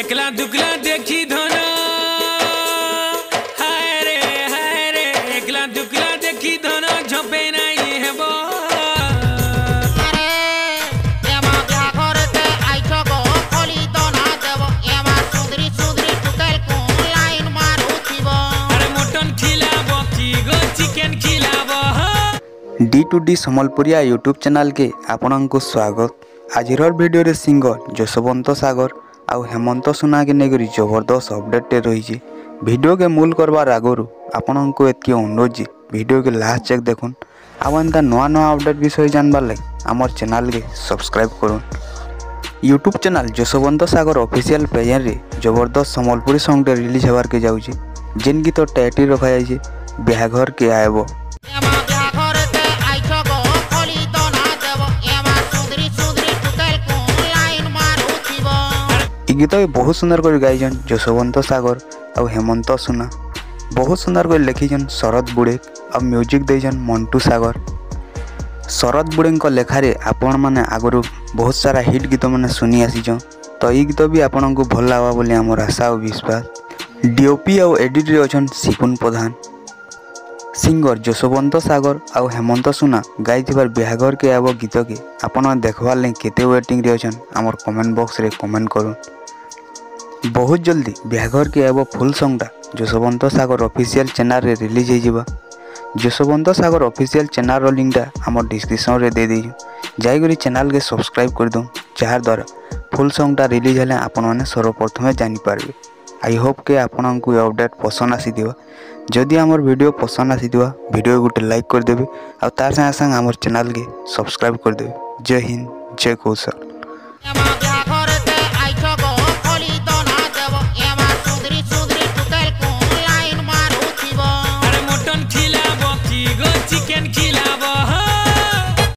एकला दुकला देखी धन हाय रे एकला दुकला देखी धन झपे नहीं हेबो D2D समलपुरिया यूट्यूब चैनल के आपन को स्वागत। आज वीडियो रे सिंगर जसवंत सागर आउ हेमंत सुना के नेगरी जबरदस्त अपडेट रही। वीडियो के मूल करवार आगु आपन को एतकी अनुरोध जी वीडियो के लास्ट चेक देखुन। आउ एंता नुआ अपडेट विषय जानबार लगे आमर चैनल के सब्सक्राइब करुन। यूट्यूब चैनल जसवंत सागर ऑफिशियल पेज रे जबरदस्त समलपुरी सॉन्ग रिलीज होबार के जाउची, जिन गीत टाइटल रखा जाइए ब्याहघर के आएबो। गीत बहुत सुंदर कर गाइजन जसवंत सागर और हेमंत सुना। बहुत सुंदर कर लिखिजन शरद बुड़े और म्यूजिक देजन मंटू सागर। शरद बुड़े लेखारे आपण मैंने आगु बहुत सारा हिट गीत मैंने शुनी आसीचन, तो ये गीत भी आपन को भल लगा बोली आमर आशा और विश्वास। डीओपी और एडिट रे अछन सिकुन प्रधान। सिंगर जसवंत सागर और हेमंत सुना गाई ब्याहघर के आब गीत के आपन देखवार लगे केते वेटिंग रे अछन आमर कमेंट बॉक्स रे कमेंट करूँ। बहुत जल्दी ब्याहघर के आब फुल सॉन्गटा जसवंत सागर ऑफिशियल चैनल रे रिलीज हो। जसवंत सागर ऑफिशियल चैनल रो लिंकटा आमर डिस्क्रिप्शन रे दे दी जाइए चैनल के सब्सक्राइब कर दूँ, जार द्वारा फुल सॉन्गटा रिलीज हेले आपण मैंने सर्वप्रथमे जानीपारे। आई होप के आपन को अपडेट पसंद आसी। जदि आमर वीडियो पसंद आसी वीडियो गोटे लाइक कर देबे और तार संगे संग आमर चैनल के सब्सक्राइब कर देबे। जय हिंद, जय कौशल।